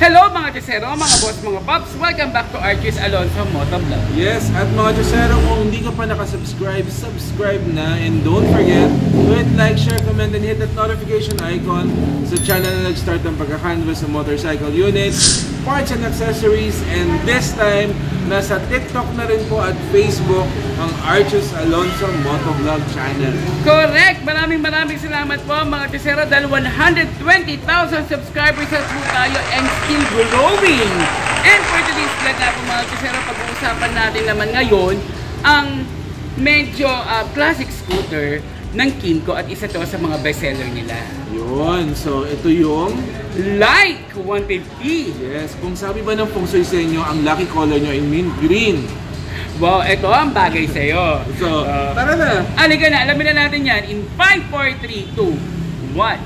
Hello mga Chesero, mga boss, mga pops. Welcome back to Archie's Alonso Motovlog. Yes, at mga Chesero, kung hindi ka pa nakasubscribe, subscribe na. And don't forget to hit like, share, comment, and hit that notification icon sa channel na nag-start ng pagkakanvas sa motorcycle units, parts and accessories. And this time, nasa TikTok na rin po at Facebook ang Archie's Alonso Motovlog channel. Correct! Maraming salamat po mga Chesero dahil 120,000 subscribers na po tayo and still growing. And for today's vlog na po mga Chesero, pag-uusapan natin naman ngayon ang medyo classic scooter ng Kymco at isa to sa mga bestseller nila. Yun, so ito yung Like 150. Yes, kung sabi ba ng feng shui sa inyo, ang lucky color nyo ay mint green. Wow, ito ang bagay sa'yo. So, tara na. Halika na, alamin na natin yan in 5, 4, 3, 2, 1.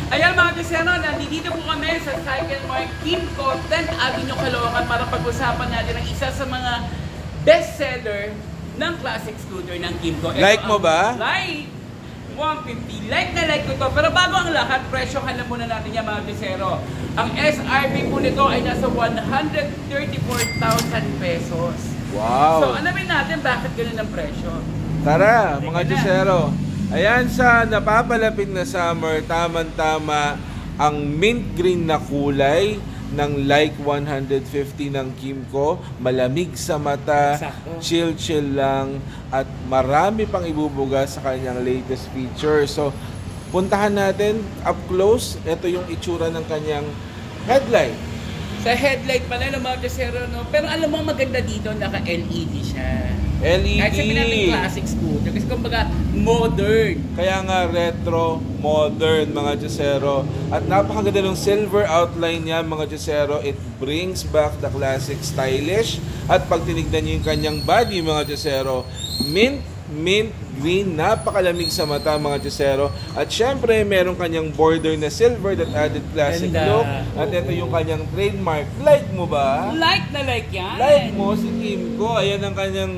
Ayan mga Chesero, nandito po kami sa Cycle Mart Kymco 10th Avenue, Caloocan para pag-usapan natin ang isa sa mga bestseller ng classic scooter ng Kymco. Like mo ba? Like 150. Like na like ko to. Pero bago ang lahat, presyohan na muna natin yan mga Chesero. Ang SRP po nito ay nasa 134,000 pesos. Wow! So alamin natin bakit ganun ang presyo. Tara, mga Chesero. Ayan, sa napapalapit na summer, tamang-tama ang mint green na kulay ng Like 150 ng Kymco. Malamig sa mata, chill lang, at marami pang ibubuga sa kanyang latest feature. So, puntahan natin up close. Ito yung itsura ng kanyang headlight. Sa headlight pala ng mga Chesero, no? Pero alam mo maganda dito, naka-LED siya. LED. Kahit sabihin natin classic scooter, kasi kumbaga modern. Kaya nga retro, modern mga Chesero. At napakaganda ng silver outline niya mga Chesero. It brings back the classic stylish. At pag tinignan niyo yung kanyang body mga Chesero, mint green, napakalamig sa mata mga Chesero. At syempre meron kanyang border na silver that added classic look. At ito yung kanyang trademark. Like mo ba? Like na like yan. Like mo si Kymco. Ayan ang kanyang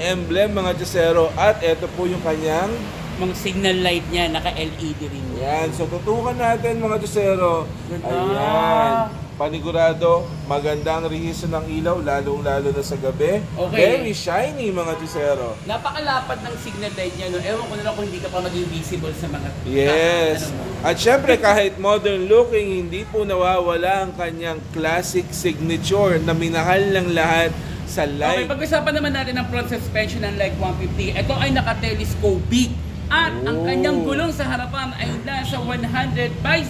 emblem mga Chesero. At ito po yung kanyang mga signal light niya, naka-LED rin yan. So tutukan natin mga Chesero. Ayan. Panigurado, maganda ang rehiso ng ilaw, lalong-lalo na sa gabi. Okay. Very shiny mga Chesero. Napakalapad ng signal light niya, no? Ewan ko na lang kung hindi ka pa maging visible sa mga... Yes. At syempre kahit modern looking, hindi po nawawala ang kanyang classic signature na minahal ng lahat sa Okay, Like. pag-usapan naman natin ang front suspension ng Like 150. Ito ay naka-telescopic. At ang kanyang gulong sa harapan ay nasa 100 by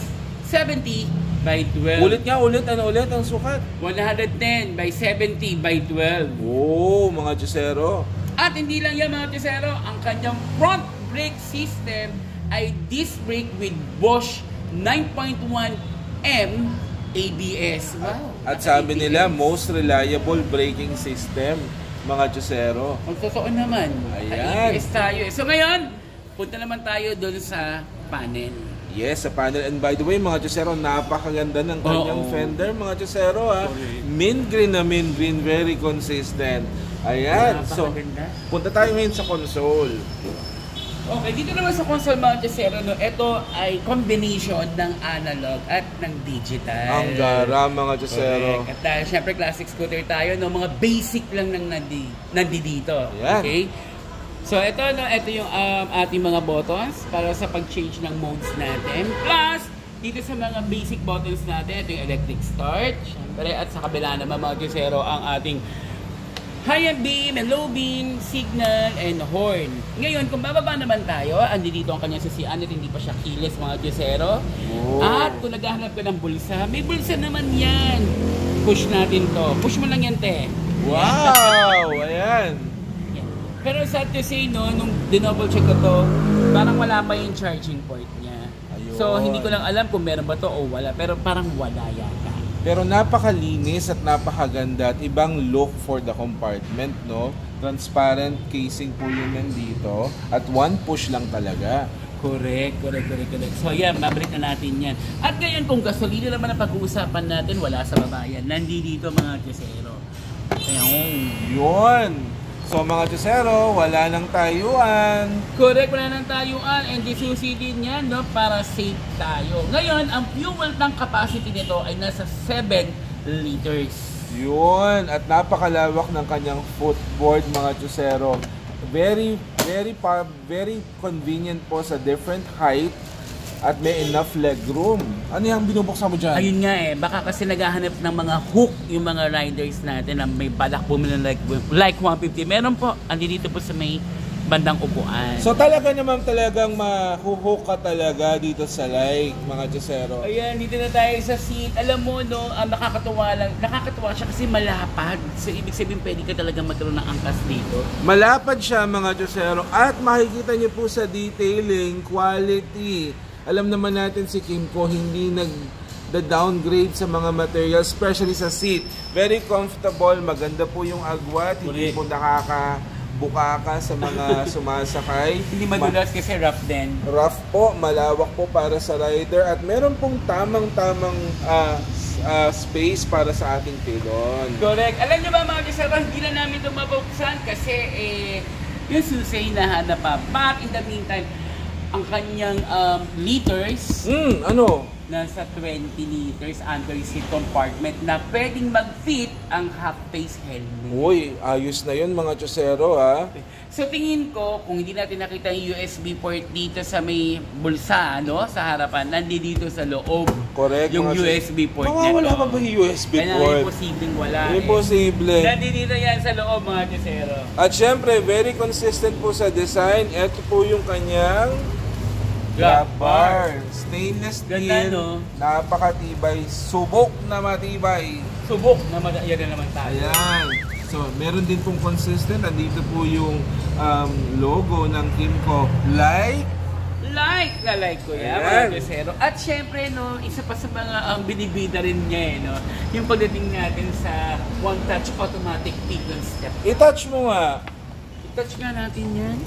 70 by 12. Ulit nga, ano ulit ang sukat? 110 by 70 by 12. Oh, mga Chesero. At hindi lang yan mga Chesero, ang kanyang front brake system ay disc brake with Bosch 9.1M ABS. Wow! At sabi nila, most reliable braking system, mga Chesero. Ang totoo naman, Ayan. ABS tayo. So ngayon, punta naman tayo doon sa panel. Yes, sa panel. And by the way, mga Chesero, napakaganda ng kanyang fender, mga Chesero, ha. Mint green na mint green, very consistent. Ayan. So, punta tayo ngayon sa console. Okay, dito naman sa console mga Chesero, no, ito ay combination ng analog at ng digital. Ang gara, mga Chesero. Correct. At dahil syempre classic scooter tayo, no, mga basic lang ng nandito. Ayan. Okay? So ito no, ito yung ating mga buttons para sa pag-change ng modes natin. Plus, dito sa mga basic buttons natin, ito yung electric start. Syempre, at sa kabila naman mga Chesero ang ating high and beam and low beam, signal, and horn. Ngayon, kung bababa naman tayo, andi dito ang kanyang sasian at hindi pa siya keyless mga Chesero. At kung naghahanap ka ng bulsa, may bulsa naman yan. Push natin to. Push mo lang yan, te. Wow! Ayan. Pero sad to say, no, nung dinouble check ko to, parang wala pa yung charging port niya. Ayun. So, hindi ko lang alam kung meron ba to o wala. Pero parang wala yata. Pero napakalinis at napakaganda at ibang look for the compartment, no? Transparent casing po yun nandito at one push lang talaga. Correct. So yan, mabalik na natin yan. At ngayon kung gasolina naman ang pag-uusapan natin, wala sa babayan. Nandito mga Chesero. Ayun. Yun! So mga Chesero, wala nang tayuan. Correct, wala nang tayuan. And diffusing din yan, no, para safe tayo. Ngayon, ang fuel tank capacity nito ay nasa 7 liters. Yun! At napakalawak ng kanyang footboard mga Chesero. Very convenient po sa different height at may enough leg room. Ano yung binubuksan mo dyan? Ayun nga baka kasi naghahanap ng mga hook yung mga riders natin na may balak po na like 150. Meron po, andito po sa may bandang upuan. So talaga naman talagang mahuhook ka talaga dito sa like, mga Chesero. Ayan, dito na tayo sa seat. Alam mo, no, nakakatuwa siya kasi malapad. So, ibig sabihin, pwede ka talaga magkaroon ng angkas dito. Malapad siya mga Chesero at makikita niyo po sa detailing, quality. Alam naman natin si Kymco hindi downgrade sa mga materials, especially sa seat. Very comfortable, maganda po yung agwat, hindi po nakakabuka ka sa mga sumasakay. Hindi madulas kasi rough din. Rough po, malawak po para sa rider at meron pong tamang-tamang space para sa ating pilon. Correct. Alam niyo ba mga Chesero, hindi na namin ito mabuksan kasi yung susay na hanap pa. But in the meantime, ang kanyang liters, ano? nasa 20 liters under seat compartment na pwedeng mag-fit ang half-face helmet. Uy, ayos na yun mga Chesero ha. So tingin ko, kung hindi natin nakita yung USB port dito sa may bulsa, no, sa harapan, nandito sa loob. Correct. Yung USB port nito. Wala pa ba yung USB Kaya port? imposibleng wala. Imposible. Nandito yan sa loob mga Chesero. At syempre, very consistent po sa design. Ito po yung kanyang grab bar. Stainless steel. Ganda, no? Napakatibay. Subok na matibay. Subok na yan na naman tayo. Ayan. So, meron din pong consistent. Andito po yung logo ng Kymco. Like ko yan, mga Chesero. At syempre, no, isa pa sa mga binibida rin niya, no, yung pagdating natin sa one-touch automatic pillion step. I-touch mo nga. I-touch nga natin yan.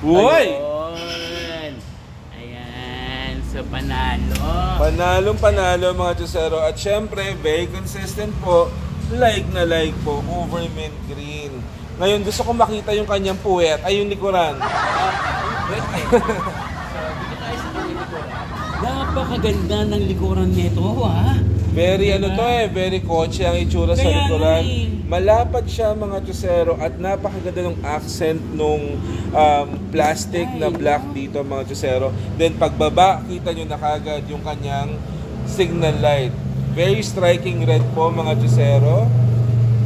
Uy! Ayun. Ayan. So, panalo. Panalong-panalo mga Chesero. At syempre, very consistent po. Like po, over mint green. Ngayon, gusto ko makita yung kanyang puwet. Ay, yung likuran. Napakaganda ng likuran nito, ha? Very very kotse ang itsura sa likuran. Malapad siya mga Chesero at napakaganda ng accent nung plastic na black dito mga Chesero. Then pagbaba, kita nyo na kagad yung kanyang signal light. Very striking red po mga Chesero.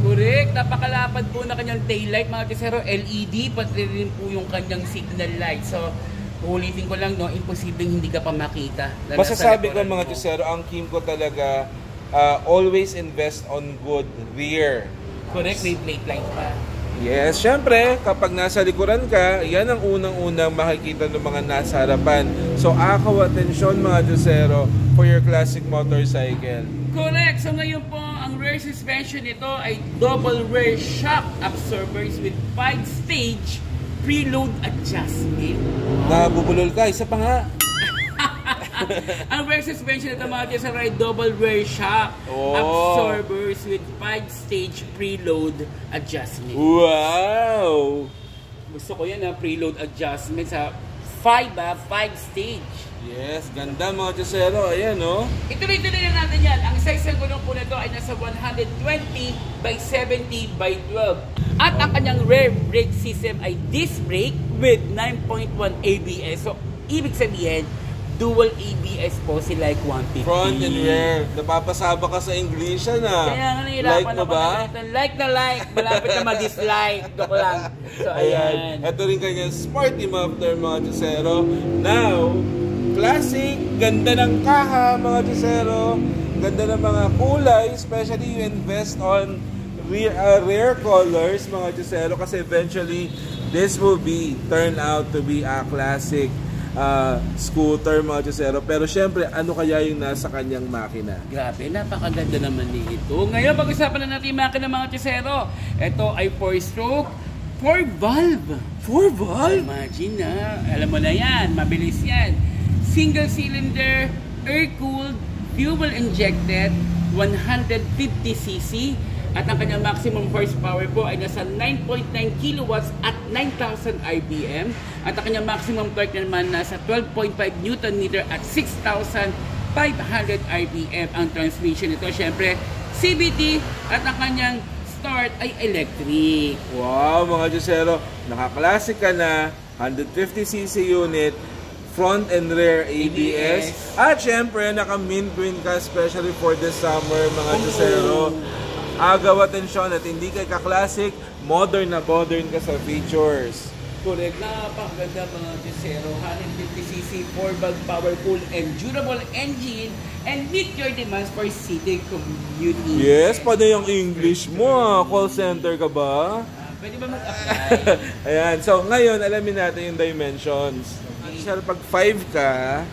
Correct, napakalapad po na kanyang taillight mga Chesero, LED, pati rin po yung kanyang signal light. So, ulitin ko lang, no, imposibleng hindi ka pa makita. Masasabi ko mga Chesero, ang Kymco talaga always invest on good rear. Correct, may plate light pa. Yes, syempre, kapag nasa likuran ka, yan ang unang-unang makikita ng mga nasa harapan. So, akaw atensyon mga Chesero for your classic motorcycle. Correct! So ngayon po, ang rear suspension nito ay double rear shock absorbers with 5-stage preload adjustment. Nabubulol ka, isa pa nga. Ang rear suspension nito mga Chesero ay double rear shock absorbers with 5-stage preload adjustment. Wow! Gusto ko yan preload adjustment sa 5-stage. Yes, ganda mga Chesero. Ayan, no? Ituloy-tuloy na natin yan. Ang size ng gulong po nito ay nasa 120 by 70 by 12. At ang kanyang rear brake system ay disc brake with 9.1 ABS. So, ibig sabihin, dual ABS po si Like 150. Front and rear. Napapasaba ka sa English na. Kaya nga nahirapan Like mo ba? Like na like. Malapit na mag-dislike. Doko lang. So, ayan. Ito rin kanyang sporty muffler mga Chesero. Now, classic. Ganda ng kaha mga Chesero. Ganda ng mga kulay. Especially you invest on rare colors mga Chesero. Kasi eventually, this will turn out to be a classic scooter mga Chesero. Pero syempre, ano kaya yung nasa kanyang makina? Grabe, napakaganda naman nito. Ngayon, pag-usapan na natin yung makina mga Chesero. Ito ay 4-stroke, 4-valve. 4-valve? Imagine na, alam mo na yan, mabilis yan. Single cylinder, air-cooled, fuel-injected, 150cc, at ang kanyang maximum horsepower po ay nasa 9.9 kilowatts at 9,000 RPM. At ang kanyang maximum torque naman nasa 12.5 Newton meter at 6,500 RPM. Ang transmission nito, syempre, CVT, at ang kanyang start ay electric. Wow, mga Diyosero, naka-classic ka na, 150cc unit, front and rear ABS. At syempre, naka-mint green ka, especially for this summer, mga Diyosero. Agaw atensyon at hindi kay ka-classic, modern na modern ka sa features. Correct, napakaganda mga Diyosero. 150cc, 4-valve powerful and durable engine and meet your demands for city commuting. Yes, paano yung English mo? Call center ka ba? Pwede ba mag-apply? Ayan, so ngayon alamin natin yung dimensions. Sir, pag 5 ka,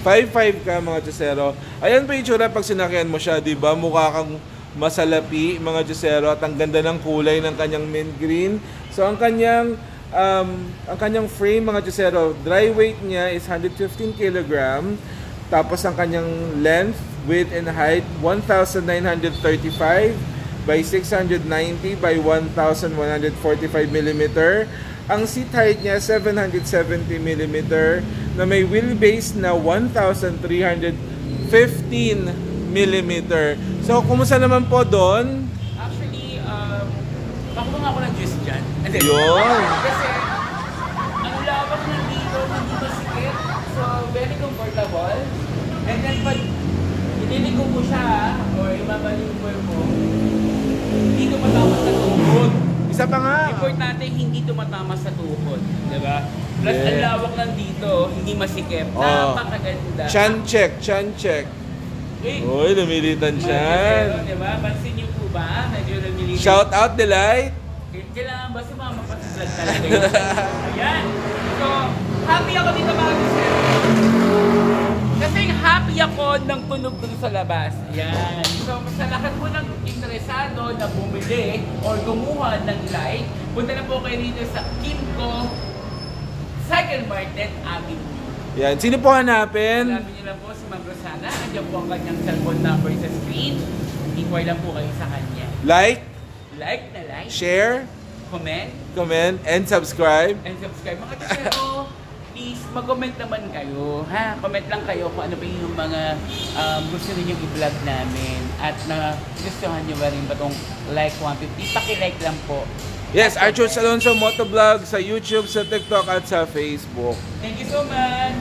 5'5" ka mga Diyosero. Ayan pa yung tsura pag sinakyan mo siya, di ba? Mukha kang masalapi mga Diyosero at ang ganda ng kulay ng kanyang mint green. So ang kanyang frame mga Diyosero, dry weight niya is 115 kg. Tapos ang kanyang length, width and height 1,935 by 690 by 1,145 mm. Ang seat height niya 770 mm na may wheelbase na 1,315 mm. So, kumusta naman po doon? Actually, pakuha nga ako ng juice dyan. Yun! Kasi, ang labak na dito, hindi masikip. So, very comfortable. And then, pag ililiko mo siya, or imamaneuver mo, hindi tumatama sa tuhod. Isa pa nga! Importante, hindi tumatama sa tuhod. Diba? Plus, Yeah. ang lawak lang dito, hindi masikip. Oh. Napakaganda. Chan check, chan check. Uy, lumilitan siya. Diba? Pansin niyo po ba? Medyo lumilitan. Shout out, Delight! Kailangan ba sumama pa sa vlog talaga yun? Ayan. So, happy ako dito mga Diyosero. Kasi happy ako ng tunog dun sa labas. Ayan. So, sa lahat po ng interesado na bumili or kumuha ng light, punta na po kayo dito sa Kimco Cycle Market Avenue. Yan, sino po hanapin? Hanapin niyo lang po si Ma'am Rosana. Andiyan po ang kanyang cellphone number sa screen. Inquire lang po kayo sa kanya. Like, Share, comment, comment, and subscribe. Mga Diyosero, please, mag-comment naman kayo. Ha? Comment lang kayo kung ano pa yung mga gusto ninyong i-vlog namin. At na gustuhan nyo ba rin ba itong like 150? Paki-like lang po. Yes, Archur Alonso Motovlog sa YouTube, sa TikTok at sa Facebook. Thank you so much!